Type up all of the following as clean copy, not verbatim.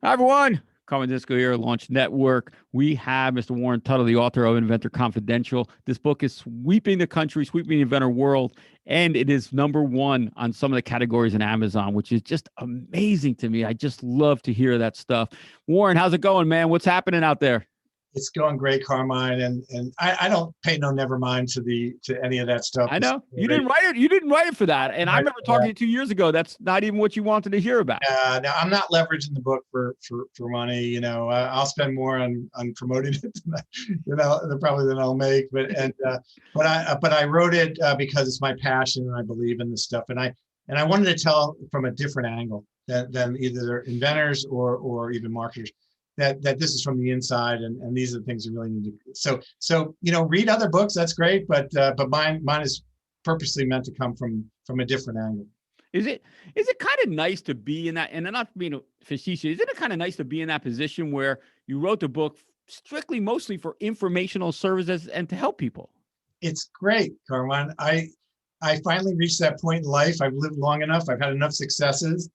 Hi, everyone. Carmen Disco here, Launch Network. We have Mr. Warren Tuttle, the author of Inventor Confidential. This book is sweeping the country, sweeping the inventor world, and it is number one on some of the categories in Amazon, which is just amazing to me. I just love to hear that stuff. Warren, how's it going, man? What's happening out there? It's going great, Carmine, and I don't pay no never mind to any of that stuff. I know you didn't write it. You didn't write it for that. And I remember talking to you 2 years ago. That's not even what you wanted to hear about. Now I'm not leveraging the book for money. I'll spend more on promoting it than I'll make. But I wrote it because it's my passion and I believe in this stuff. And I wanted to tell from a different angle than either inventors or even marketers. That this is from the inside, and these are the things you really need to. So read other books. That's great, but mine is purposely meant to come from a different angle. Is it kind of nice to be in that, and not being facetious, isn't it kind of nice to be in that position where you wrote the book strictly mostly for informational services and to help people? It's great, Carmine. I finally reached that point in life. I've lived long enough. I've had enough successes.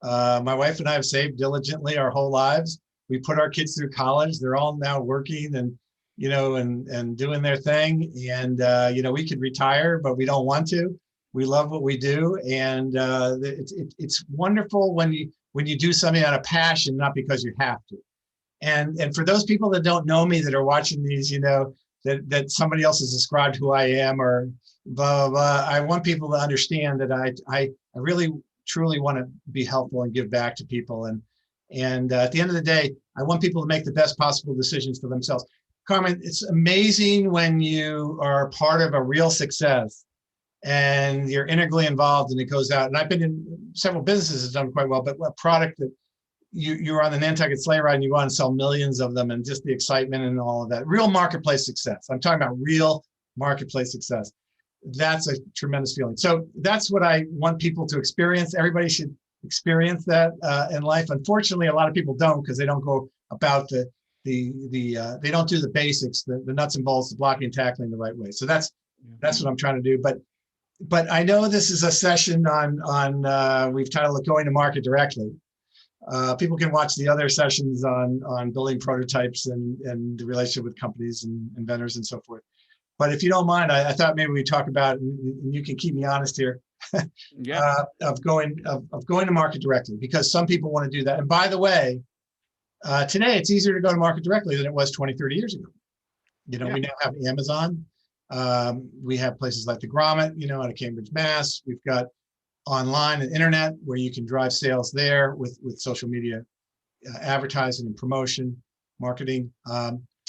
My wife and I have saved diligently our whole lives. We put our kids through college. They're all now working and doing their thing. And we could retire, but we don't want to. We love what we do, and it's wonderful when you do something out of passion, not because you have to. And for those people that don't know me that are watching these, that somebody else has described who I am or blah blah blah. I want people to understand that I really truly want to be helpful and give back to people. And at the end of the day, I want people to make the best possible decisions for themselves. Carmen, it's amazing when you are part of a real success and you're integrally involved and it goes out. And I've been in several businesses that's done quite well, but a product that you're on the Nantucket sleigh ride and you go out and sell millions of them and just the excitement and all of that. Real marketplace success. I'm talking about real marketplace success. That's a tremendous feeling. So that's what I want people to experience. Everybody should experience that in life. Unfortunately, a lot of people don't because they don't go about they don't do the basics, the nuts and bolts, the blocking and tackling the right way. So that's what I'm trying to do. But I know this is a session on we've titled it Going to Market Directly. People can watch the other sessions on building prototypes and the relationship with companies and inventors and so forth. But if you don't mind, I thought maybe we talk about, and you can keep me honest here, of going to market directly, because some people want to do that. And by the way, today it's easier to go to market directly than it was 20, 30 years ago. We now have Amazon. We have places like the Grommet, out of Cambridge, Mass. We've got online and internet where you can drive sales there with social media, advertising and promotion, marketing.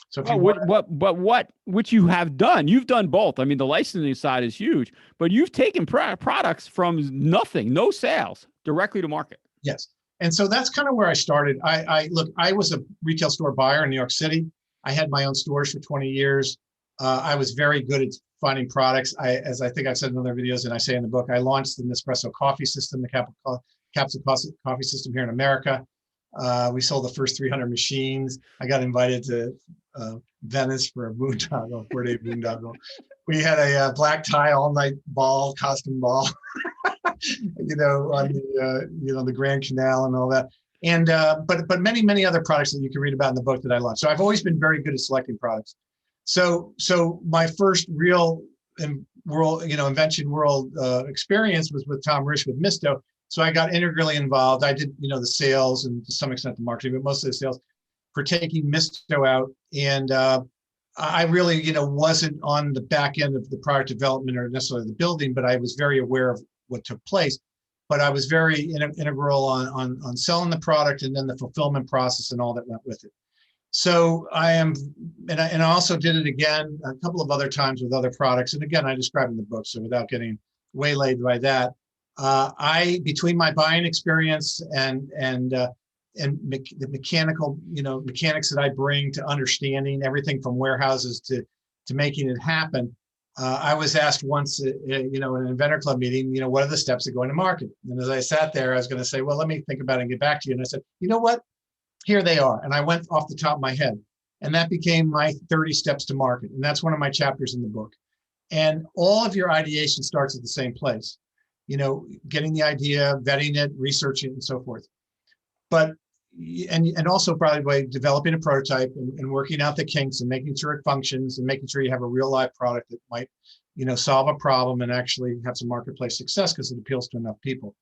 So if what which you have done, you've done both. I mean, the licensing side is huge, but you've taken products from nothing, no sales, directly to market. Yes. And so that's kind of where I started. I was a retail store buyer in New York City. I had my own stores for 20 years. I was very good at finding products. As I think I've said in other videos and I say in the book, I launched the Nespresso coffee system, the capsule coffee system here in America. We sold the first 300 machines. I got invited to Venice for a boondoggle, 4-day boondoggle. We had a black tie all-night costume ball, on the Grand Canal and all that. And but many other products that you can read about in the book that I launched. So I've always been very good at selecting products. So my first real invention world experience was with Tom Risch with Misto. So I got integrally involved. I did, the sales and to some extent the marketing, but mostly the sales for taking Misto out. And I really, wasn't on the back end of the product development or necessarily the building, but I was very aware of what took place. But I was very integral on selling the product and then the fulfillment process and all that went with it. So I also did it again a couple of other times with other products. And again, I describe in the book, so without getting waylaid by that, between my buying experience and the mechanics that I bring to understanding everything from warehouses to making it happen, I was asked once, in an Inventor Club meeting, what are the steps that go into market? And as I sat there, I was going to say, well, let me think about it and get back to you. And I said, you know what? Here they are. And I went off the top of my head. And that became my 30 steps to market. And that's one of my chapters in the book. And all of your ideation starts at the same place, getting the idea, vetting it, researching it, and so forth. But, and also probably by developing a prototype and working out the kinks and making sure it functions and making sure you have a real live product that might, solve a problem and actually have some marketplace success because it appeals to enough people.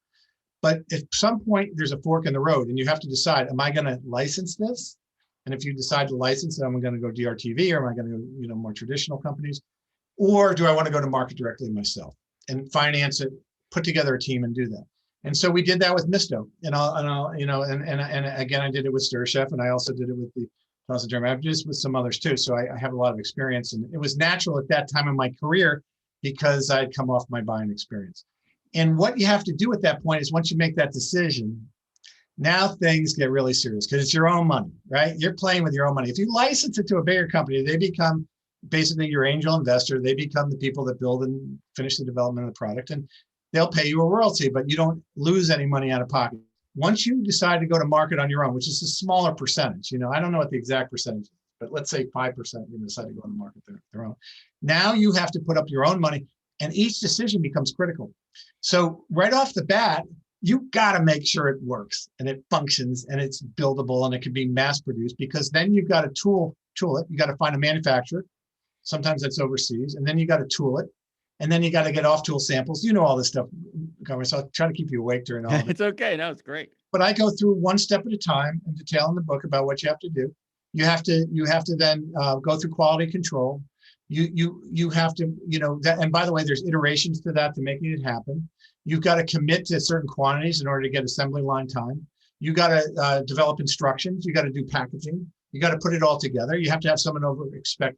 But at some point there's a fork in the road and you have to decide, am I going to license this? And if you decide to license it, I'm going to go DRTV, or am I going to go, more traditional companies? Or do I want to go to market directly myself and finance it, put together a team and do that? And so we did that with Misto, and again, I did it with StirChef, and I also did it with the Thousand German Averages with some others too. So I have a lot of experience, and it was natural at that time in my career because I'd come off my buying experience. And what you have to do at that point is once you make that decision, now things get really serious because it's your own money, right? You're playing with your own money. If you license it to a bigger company, they become basically your angel investor. They become the people that build and finish the development of the product, and they'll pay you a royalty, but you don't lose any money out of pocket. Once you decide to go to market on your own, which is a smaller percentage, I don't know what the exact percentage is, but let's say 5% you decide to go on the market their own. Now you have to put up your own money, and each decision becomes critical. So right off the bat, you got to make sure it works and it functions and it's buildable and it can be mass produced, because then you've got to tool it. You got to find a manufacturer. Sometimes that's overseas, and then you got to tool it. And then you got to get off-tool samples. All this stuff, so I'll try to keep you awake during all of it. It's okay. No, it's great. But I go through one step at a time in detail in the book about what you have to do. You have to then go through quality control. You have to, that. And by the way, there's iterations to that to making it happen. You've got to commit to certain quantities in order to get assembly line time. You got to develop instructions. You got to do packaging. You got to put it all together. You have to have someone over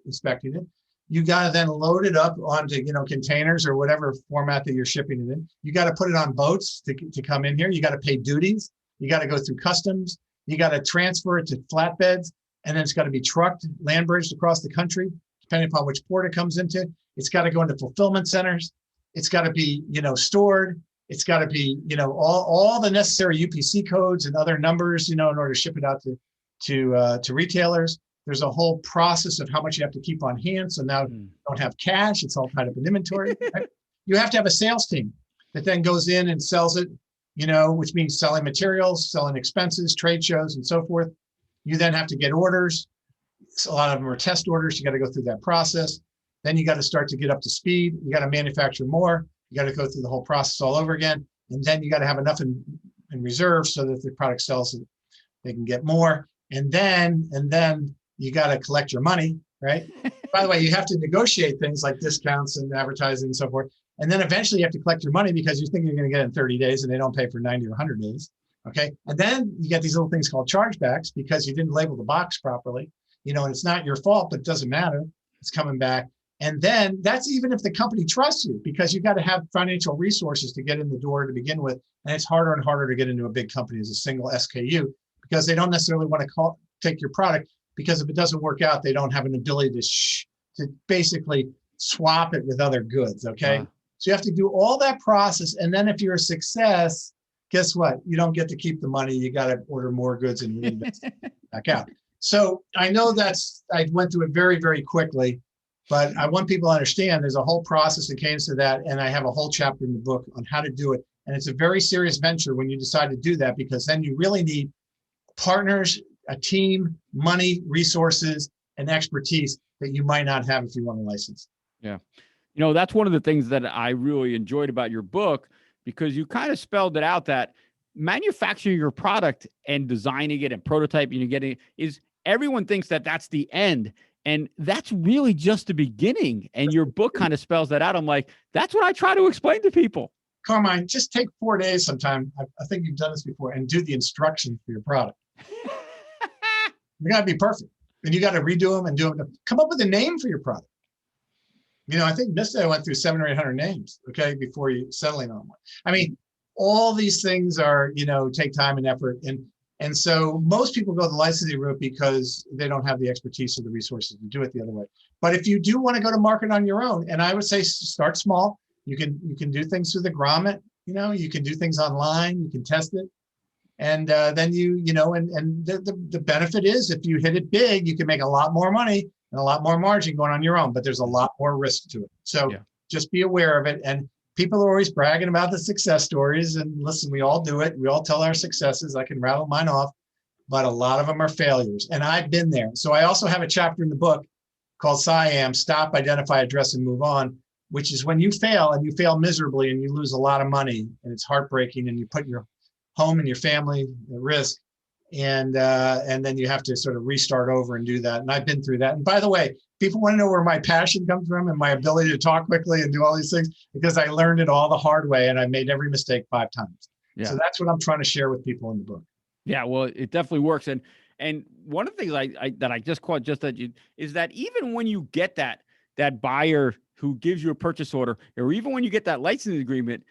inspecting it. You got to then load it up onto, containers or whatever format that you're shipping it in. You got to put it on boats to come in here. You got to pay duties. You got to go through customs. You got to transfer it to flatbeds, and then it's got to be trucked, land bridged across the country, depending upon which port it comes into. It's got to go into fulfillment centers. It's got to be, stored. It's got to be, all the necessary UPC codes and other numbers, in order to ship it out to retailers. There's a whole process of how much you have to keep on hand. So now you don't have cash. It's all tied up in inventory. Right? You have to have a sales team that then goes in and sells it, which means selling materials, selling expenses, trade shows, and so forth. You then have to get orders. So a lot of them are test orders. You got to go through that process. Then you got to start to get up to speed. You got to manufacture more. You got to go through the whole process all over again. And then you got to have enough in reserve so that the product sells, they can get more. And then you got to collect your money, right? By the way, you have to negotiate things like discounts and advertising and so forth. And then eventually you have to collect your money because you think you're going to get it in 30 days and they don't pay for 90 or 100 days. Okay. And then you get these little things called chargebacks because you didn't label the box properly, and it's not your fault, but it doesn't matter. It's coming back. And then that's even if the company trusts you, because you got to have financial resources to get in the door to begin with. And it's harder and harder to get into a big company as a single SKU because they don't necessarily want to take your product. Because if it doesn't work out, they don't have an ability to basically swap it with other goods, okay? So you have to do all that process. And then if you're a success, guess what? You don't get to keep the money. You got to order more goods and reinvest back out. So I know I went through it very, very quickly, but I want people to understand there's a whole process that came to that. And I have a whole chapter in the book on how to do it. And it's a very serious venture when you decide to do that, because then you really need partners, a team, money, resources, and expertise that you might not have if you want a license. Yeah. That's one of the things that I really enjoyed about your book, because you kind of spelled it out that manufacturing your product and designing it and prototyping and getting it is, everyone thinks that that's the end. And that's really just the beginning. And your book kind of spells that out. I'm like, that's what I try to explain to people. Carmine, just take 4 days sometime. I think you've done this before, and do the instructions for your product. You got to be perfect, and you got to redo them and do them. Come up with a name for your product. I think Misto went through 700 or 800 names, okay, before you settling on one. I mean, all these things are, take time and effort. And so most people go the licensing route because they don't have the expertise or the resources to do it the other way. But if you do want to go to market on your own, and I would say start small. You can do things through the grommet, you can do things online, you can test it. And then the benefit is if you hit it big, you can make a lot more money and a lot more margin going on your own, but there's a lot more risk to it. So just be aware of it. And people are always bragging about the success stories, and listen, we all do it. We all tell our successes. I can rattle mine off, but a lot of them are failures. And I've been there. So I also have a chapter in the book called SIAM, Stop, Identify, Address, and Move On, which is when you fail and you fail miserably and you lose a lot of money and it's heartbreaking and you put your home and your family at risk. And then you have to sort of restart over and do that. And I've been through that. And by the way, people want to know where my passion comes from and my ability to talk quickly and do all these things, because I learned it all the hard way and I made every mistake 5 times. Yeah. So that's what I'm trying to share with people in the book. Yeah, well, it definitely works. And one of the things I just caught just that is that even when you get that buyer who gives you a purchase order, or even when you get that licensing agreement,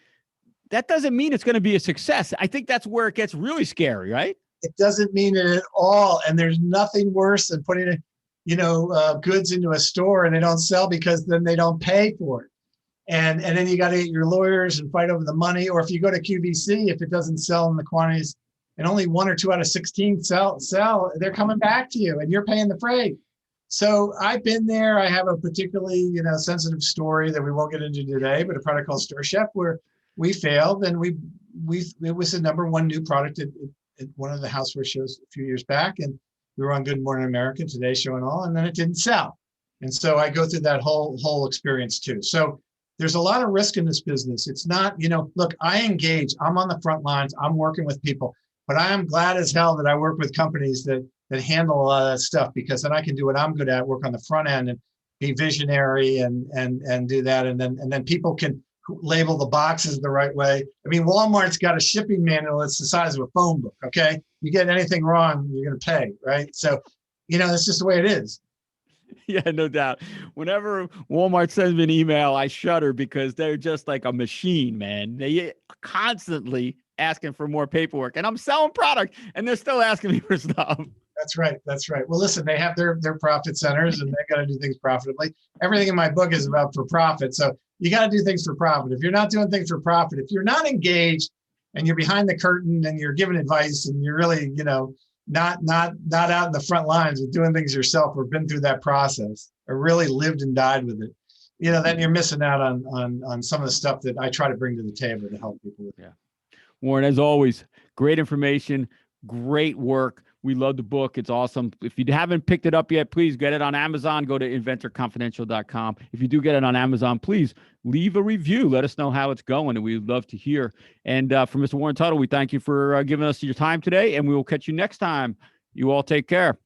that doesn't mean it's going to be a success. I think that's where it gets really scary, right? It doesn't mean it at all. And there's nothing worse than putting, goods into a store and they don't sell because then they don't pay for it. And then you got to get your lawyers and fight over the money. Or if you go to QVC, if it doesn't sell in the quantities and only 1 or 2 out of 16 sell, they're coming back to you and you're paying the freight. So I've been there. I have a particularly, sensitive story that we won't get into today, but a product called Stir Chef where we failed and it was the #1 new product at one of the houseware shows a few years back. And we were on Good Morning America, Today Show and all, and then it didn't sell. And so I go through that whole experience too. So there's a lot of risk in this business. It's not, look, I engage, I'm on the front lines, I'm working with people, but I am glad as hell that I work with companies that handle a lot of that stuff, because then I can do what I'm good at, work on the front end and be visionary and do that. And then people can label the boxes the right way. I mean, Walmart's got a shipping manual that's the size of a phone book. Okay. You get anything wrong, you're going to pay. Right. So, it's just the way it is. Yeah, no doubt. Whenever Walmart sends me an email, I shudder because they're just like a machine, man. They constantly asking for more paperwork, and I'm selling product and they're still asking me for stuff. That's right. That's right. Well, listen, they have their profit centers and they got to do things profitably. Everything in my book is about for profit. So you got to do things for profit. If you're not doing things for profit, if you're not engaged and you're behind the curtain and you're giving advice and you're really, not out in the front lines with doing things yourself or been through that process or really lived and died with it, then you're missing out on some of the stuff that I try to bring to the table to help people with. Yeah. Warren, as always, great information, great work. We love the book. It's awesome. If you haven't picked it up yet, please get it on Amazon. Go to inventorconfidential.com. If you do get it on Amazon, please leave a review. Let us know how it's going, and we'd love to hear. And for Mr. Warren Tuttle, we thank you for giving us your time today, and we will catch you next time. You all take care.